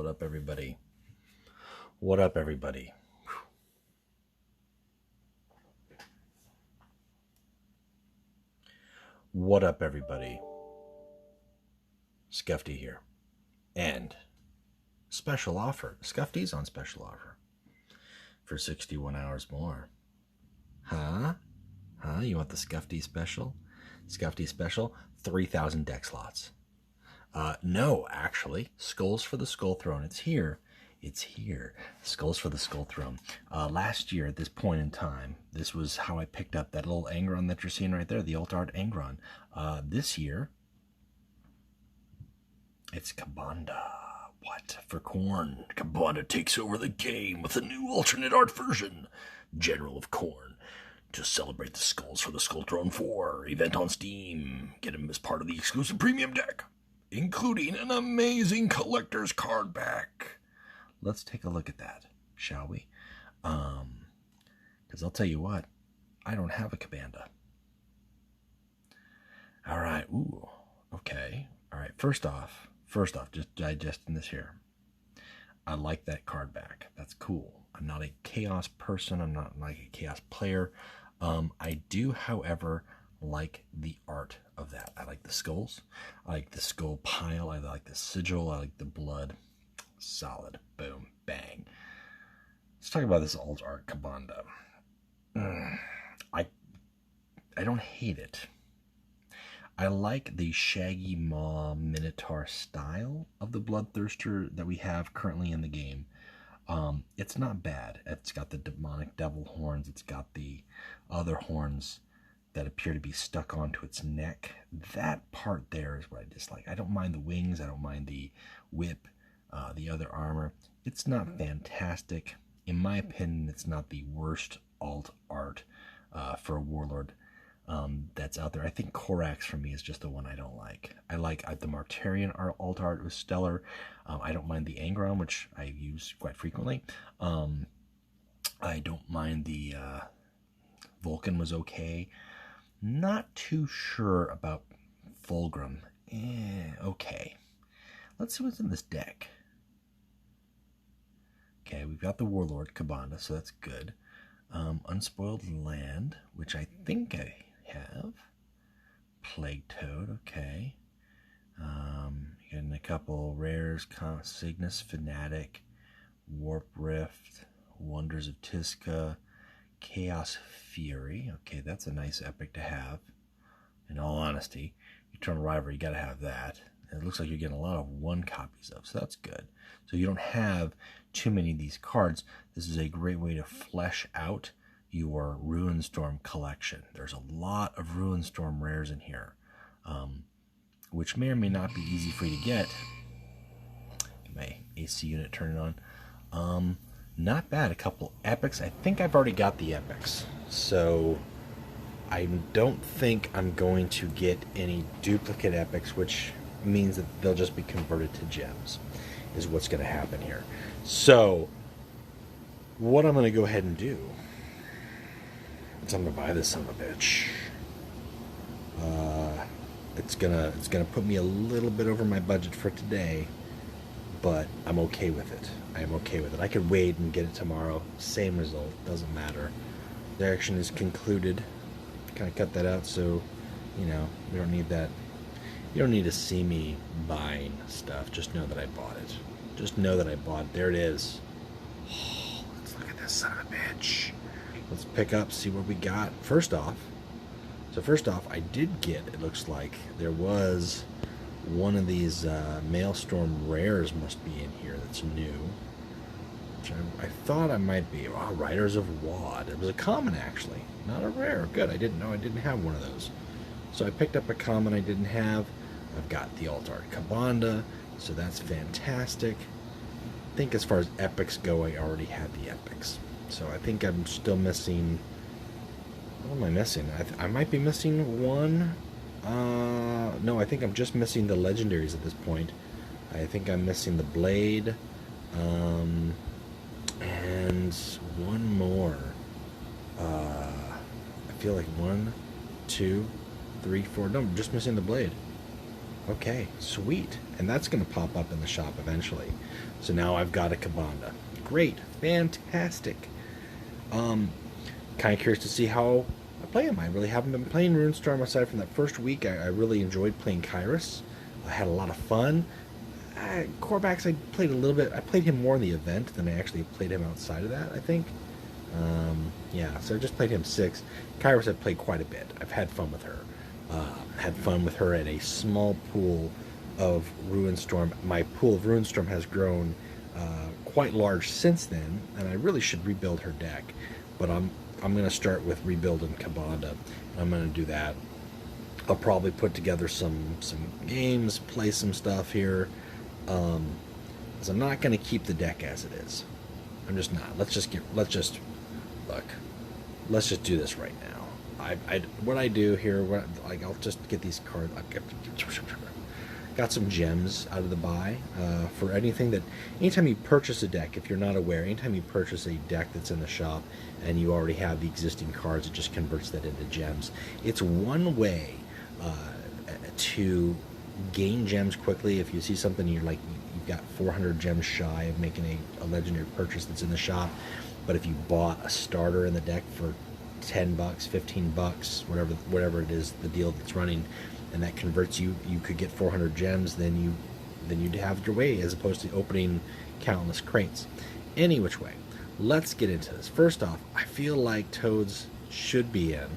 What up, everybody? What up, everybody? What up, everybody? Scuffy here. And special offer. Scuffy's on special offer for 61 hours more. Huh? You want the Scuffy special? Scuffy special, 3,000 deck slots. No, actually, Skulls for the Skull Throne. It's here. It's here. Skulls for the Skull Throne. Last year, at this point in time, this was how I picked up that little Angron that you're seeing right there, the Alt Art Angron. This year, it's Kabanda. What? For Khorne. Kabanda takes over the game with a new alternate art version. General of Khorne. To celebrate the Skulls for the Skull Throne 4 event on Steam. Get him as part of the exclusive premium deck, including an amazing collector's card back. Let's take a look at that, shall we? Because I'll tell you what, I don't have a Kabanda. All right, ooh, okay. All right, first off, just digesting this here. I like that card back. That's cool. I'm not a Chaos person. I'm not like a Chaos player. I do, however, like the art of that. I like the skulls. I like the skull pile. I like the sigil. I like the blood. Solid. Boom. Bang. Let's talk about this alt art Kabanda. I don't hate it. I like the Shaggy Maw Minotaur style of the Bloodthirster that we have currently in the game. It's not bad. It's got the demonic devil horns. It's got the other horns that appear to be stuck onto its neck. That part there is what I dislike. I don't mind the wings. I don't mind the whip, the other armor. It's not fantastic. In my opinion, it's not the worst alt art for a warlord that's out there. I think Korax for me is just the one I don't like. I like the Martarian alt art was stellar. I don't mind the Angron, which I use quite frequently. I don't mind the Vulcan was okay. Not too sure about Fulgrim. Okay. Let's see what's in this deck. Okay, we've got the Warlord Kabanda, so that's good. Unspoiled Land, which I think I have. Plague Toad, okay. Getting a couple rares, Cygnus Fanatic, Warp Rift, Wonders of Tiska, Chaos Fury. Okay, that's a nice epic to have. In all honesty, Eternal Rivalry, you gotta have that. And it looks like you're getting a lot of one copies of, so that's good. So you don't have too many of these cards. This is a great way to flesh out your Ruinstorm collection. There's a lot of Ruinstorm rares in here, which may or may not be easy for you to get. My AC unit turning on. Not bad. A couple epics. I think I've already got the epics, so I don't think I'm going to get any duplicate epics, which means that they'll just be converted to gems, is what's going to happen here. So what I'm going to go ahead and do is I'm going to buy this son of a bitch. It's gonna put me a little bit over my budget for today, but I'm okay with it. I'm okay with it. I could wait and get it tomorrow. Same result. Doesn't matter. The action is concluded. Kind of cut that out so, we don't need that. You don't need to see me buying stuff. Just know that I bought it. Just know that I bought it. There it is. Oh, let's look at this son of a bitch. Let's pick up, see what we got. First off, I did get, it looks like, there was one of these Maelstrom rares must be in here that's new. Which I thought I might be. Oh, Riders of Wad. It was a common, actually. Not a rare. Good. I didn't know I didn't have one of those. So I picked up a common I didn't have. I've got the Alt Art Kabanda, so that's fantastic. I think as far as epics go, I already had the epics. So I think I'm still missing... What am I missing? I might be missing one. No, I think I'm just missing the legendaries at this point. I think I'm missing the Blade. And one more. I feel like 1, 2, 3, 4. No, I'm just missing the Blade. Okay, sweet. And that's going to pop up in the shop eventually. So now I've got a Kabanda. Great, fantastic. Kind of curious to see how I play him. I really haven't been playing Ruinstorm aside from that first week. I really enjoyed playing Kyrus. I had a lot of fun. Korbacks, I played a little bit. I played him more in the event than I actually played him outside of that, I think. Yeah, so I just played him 6. Kyrus I've played quite a bit. I've had fun with her. Had fun with her at a small pool of Ruinstorm. My pool of Ruinstorm has grown quite large since then, and I really should rebuild her deck. But I'm going to start with rebuilding Kabanda. I'm going to do that. I'll probably put together some games, play some stuff here. Because I'm not going to keep the deck as it is. I'm just not. Let's just do this right now. What I do here, I'll just get these cards. Got some gems out of the buy for anything that. Anytime you purchase a deck, if you're not aware, anytime you purchase a deck that's in the shop and you already have the existing cards, it just converts that into gems. It's one way to gain gems quickly. If you see something you've got 400 gems shy of making a legendary purchase that's in the shop, but if you bought a starter in the deck for $10, $15, whatever it is, the deal that's running, and that converts you could get 400 gems, then you'd have your way, as opposed to opening countless crates. Any which way, let's get into this. First off, I feel like Toads should be in.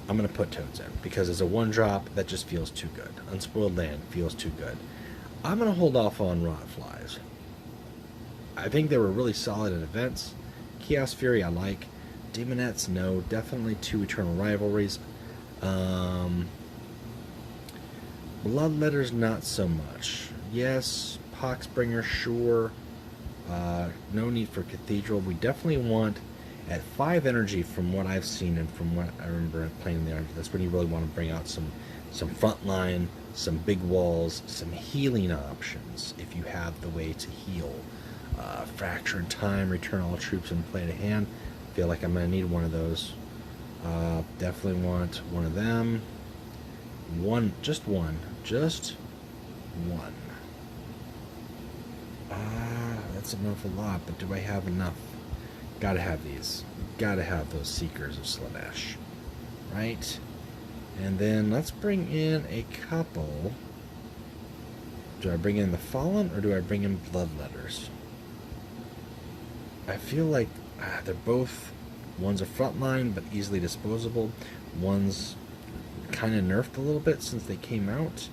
I'm going to put Toads in, because as a 1-drop, that just feels too good. Unspoiled Land feels too good. I'm going to hold off on Rotflies. I think they were really solid in events. Chaos Fury I like. Demonettes, no. Definitely 2 Eternal Rivalries. Bloodletters, not so much. Yes, Poxbringer, sure. No need for Cathedral. We definitely want, at 5 energy, from what I've seen and from what I remember playing there, that's when you really want to bring out some frontline, some big walls, some healing options if you have the way to heal. Fracture in Time, return all troops and play to hand. Feel like I'm going to need one of those. Definitely want one of them. Just one. That's an awful lot, but do I have enough? Gotta have these. Gotta have those Seekers of Slanesh. Right? And then let's bring in a couple. Do I bring in the Fallen or do I bring in Bloodletters? I feel like they're both, one's a frontline but easily disposable. One's kind of nerfed a little bit since they came out.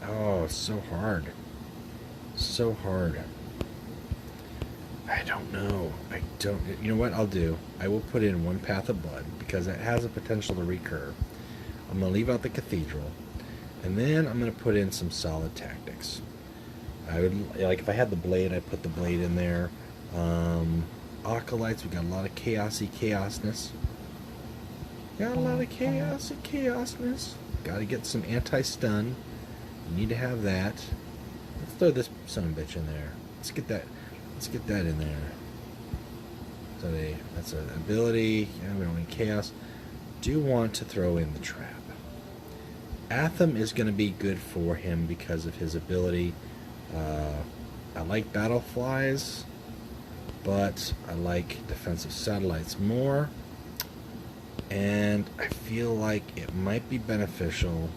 Oh, so hard. So hard. I don't know. You know what I'll do? I will put in 1 Path of Blood because it has a potential to recur. I'm going to leave out the Cathedral. And then I'm going to put in some solid tactics. I would, like, if I had the Blade, I'd put the Blade in there. Acolytes, we got a lot of chaosness. Got a lot of chaosness. Got to get some anti-stun. You need to have that. Let's throw this son of a bitch in there. Let's get that in there. So that's an ability. Yeah, we don't need chaos. Do want to throw in the trap. Atham is going to be good for him because of his ability. I like Battleflies, but I like Defensive Satellites more. And I feel like it might be beneficial.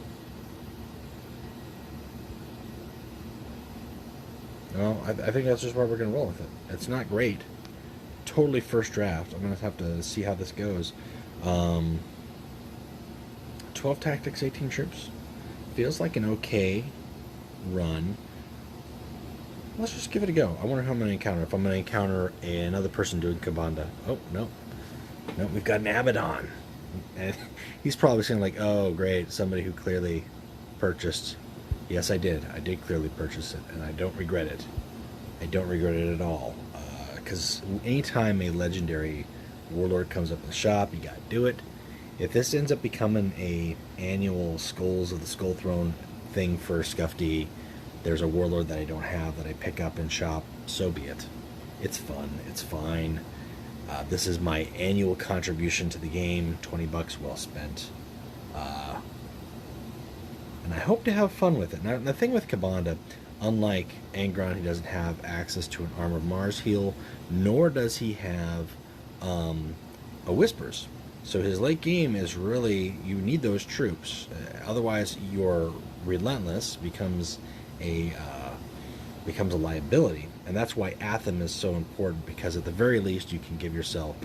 No, I think that's just where we're going to roll with it. It's not great. Totally first draft. I'm going to have to see how this goes. 12 tactics, 18 troops. Feels like an okay run. Let's just give it a go. I wonder how I'm going to encounter. If I'm going to encounter another person doing Kabanda. Oh, no. No, we've got an Abaddon. And he's probably saying like, oh, great, somebody who clearly purchased. Yes, I did. I did clearly purchase it, and I don't regret it. I don't regret it at all. Because anytime a legendary warlord comes up in the shop, you got to do it. If this ends up becoming a annual Skulls of the Skull Throne thing for Scuff D, there's a warlord that I don't have that I pick up in shop, so be it. It's fun. It's fine. This is my annual contribution to the game. 20 bucks well spent. And I hope to have fun with it. Now, the thing with Kabanda, unlike Angron, he doesn't have access to an Armor of Mars heal, nor does he have a Whispers. So his late game is really, you need those troops. Otherwise, your Relentless becomes a liability. And that's why Atham is so important, because at the very least you can give yourself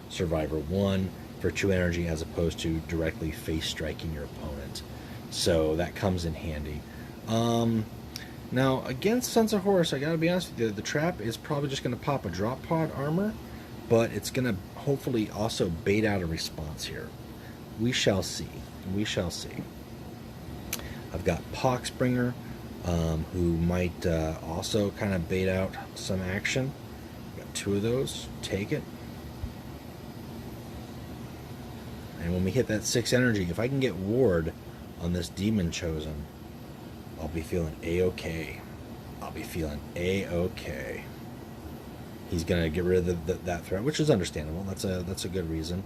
Survivor 1 for 2 energy as opposed to directly face striking your opponent. So that comes in handy. Now, against Sons of Horus, I gotta be honest with you, the trap is probably just going to pop a drop pod armor, but it's going to hopefully also bait out a response here. We shall see. We shall see. I've got Poxbringer, who might also kind of bait out some action. Got 2 of those. Take it. And when we hit that 6 energy, if I can get Ward on this Demon Chosen, I'll be feeling A-okay. I'll be feeling A-okay. He's going to get rid of that threat, which is understandable. That's a good reason.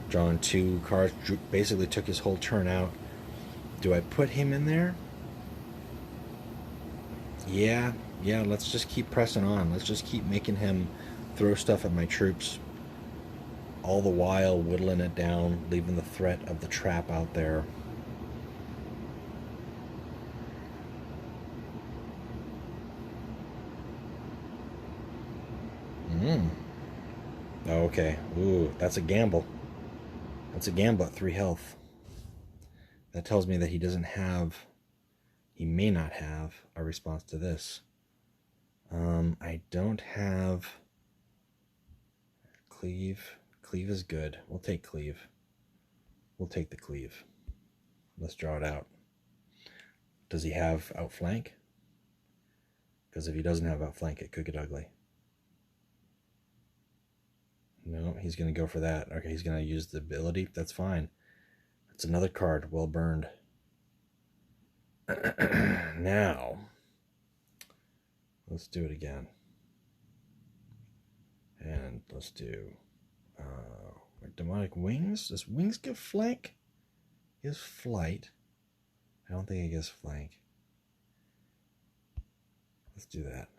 Drawing 2 cards, basically took his whole turn out. Do I put him in there? Yeah, let's just keep pressing on. Let's just keep making him throw stuff at my troops, all the while whittling it down, leaving the threat of the trap out there. Okay. Ooh, that's a gamble. That's a gamble at 3 health. That tells me that he doesn't have... He may not have a response to this. I don't have... Cleave. Cleave is good. We'll take Cleave. We'll take the Cleave. Let's draw it out. Does he have Outflank? Because if he doesn't have Outflank, it could get ugly. No, he's going to go for that. Okay, he's going to use the ability. That's fine. That's another card. Well burned. Now, let's do it again. And let's do Demonic Wings. Does Wings give flank? It gives flight. I don't think it gives flank. Let's do that.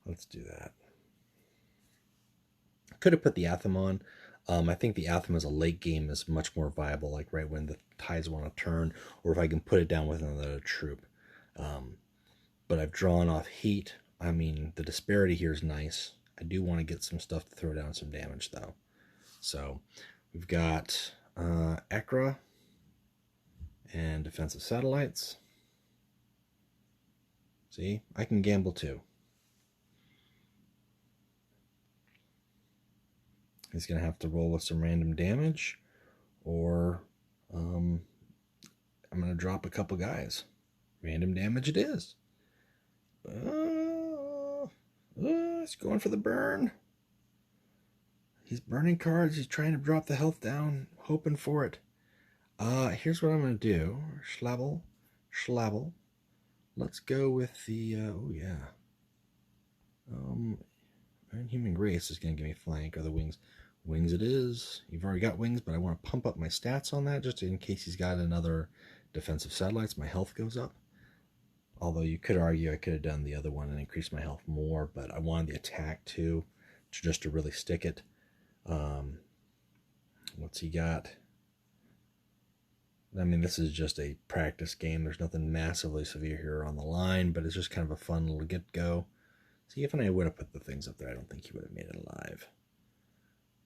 Let's do that. Could have put the Atham on. I think the Atham as a late game is much more viable, like right when the tides want to turn, or if I can put it down with another troop. But I've drawn off heat. I mean, the disparity here is nice. I do want to get some stuff to throw down some damage, though. So we've got Ekra and defensive satellites. See, I can gamble too. He's going to have to roll with some random damage, or I'm going to drop a couple guys. Random damage it is. He's going for the burn. He's burning cards. He's trying to drop the health down, hoping for it. Here's what I'm going to do. Schlabble. Let's go with the, oh yeah. Human Grace is going to give me flank, or the wings. Wings it is. You've already got wings, but I want to pump up my stats on that just in case he's got another defensive satellites. My health goes up. Although you could argue I could have done the other one and increased my health more, but I wanted the attack too, just to really stick it. What's he got? I mean, this is just a practice game. There's nothing massively severe here on the line, but it's just kind of a fun little get-go. See, if I would have put the things up there, I don't think he would have made it alive.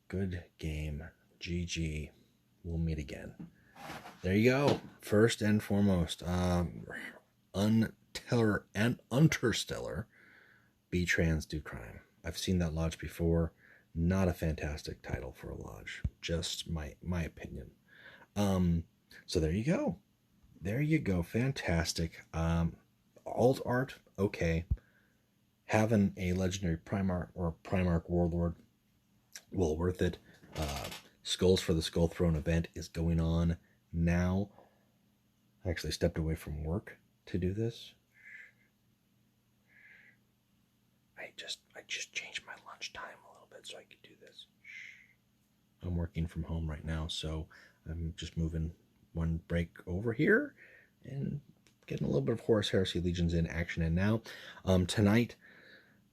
Good game. GG. We'll meet again. There you go. First and foremost, Unterstellar, B-Trans Do Crime. I've seen that lodge before. Not a fantastic title for a lodge. Just my opinion. So there you go. There you go. Fantastic. Alt art, okay. Having a legendary Primarch or Primarch Warlord, well worth it. Skulls for the Skull Throne event is going on now. I actually stepped away from work to do this. I just changed my lunch time a little bit so I could do this. I'm working from home right now, so I'm just moving one break over here and getting a little bit of Horus Heresy Legions in action. And now, tonight,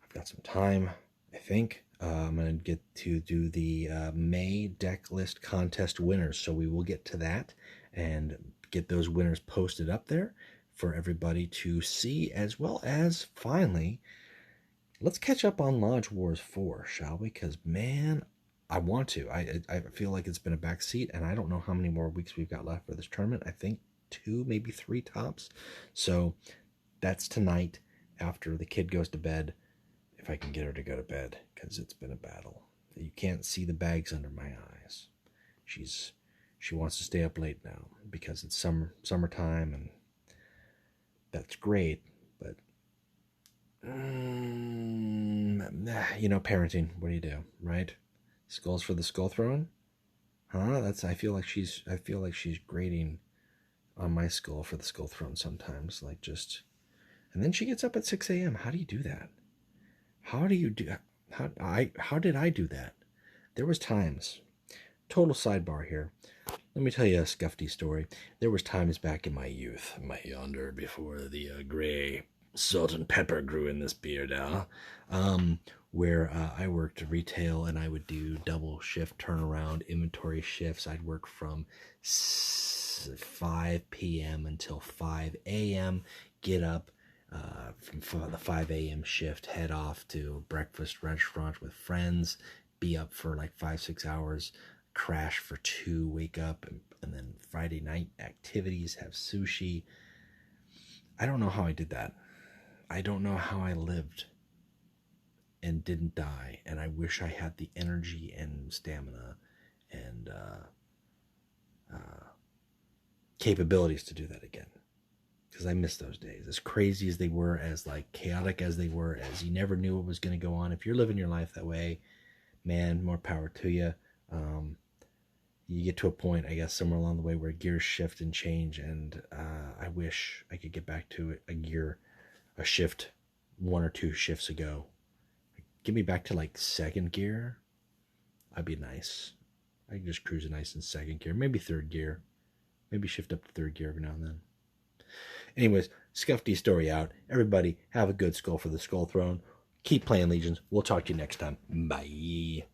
I've got some time, I think. I'm going to get to do the May deck list contest winners, so we will get to that and get those winners posted up there for everybody to see, as well as, finally, let's catch up on Lodge Wars 4, shall we? Because, man, I want to. I feel like it's been a backseat, and I don't know how many more weeks we've got left for this tournament. I think 2, maybe 3 tops. So that's tonight after the kid goes to bed, if I can get her to go to bed, because it's been a battle. You can't see the bags under my eyes. She wants to stay up late now because it's summertime, and that's great, but parenting, what do you do, right? Skulls for the skull throne? Huh? I feel like she's grading on my skull for the skull throne sometimes, and then she gets up at 6 a.m. How do you do that? How did I do that? There was times, total sidebar here. Let me tell you a Scuffy story. There was times back in my youth, yonder, before the gray salt and pepper grew in this beard, where I worked retail, and I would do double shift turnaround inventory shifts. I'd work from 5 p.m. until 5 a.m., get up from the 5 a.m. shift, head off to a breakfast restaurant with friends, be up for like 5-6 hours, crash for 2, wake up, and then Friday night activities, have sushi. I don't know how I did that. I don't know how I lived and didn't die, and I wish I had the energy and stamina and capabilities to do that again, because I miss those days. As crazy as they were, as chaotic as they were, as you never knew what was going to go on. If you're living your life that way, man, more power to you. You get to a point, I guess, somewhere along the way where gears shift and change, and I wish I could get back to a shift 1 or 2 shifts ago. Get me back to second gear. I'd be nice. I can just cruise nice in second gear, maybe third gear, maybe shift up to third gear every now and then. Anyways, Scuffy story out. Everybody have a good skull for the skull throne. Keep playing Legions. We'll talk to you next time. Bye.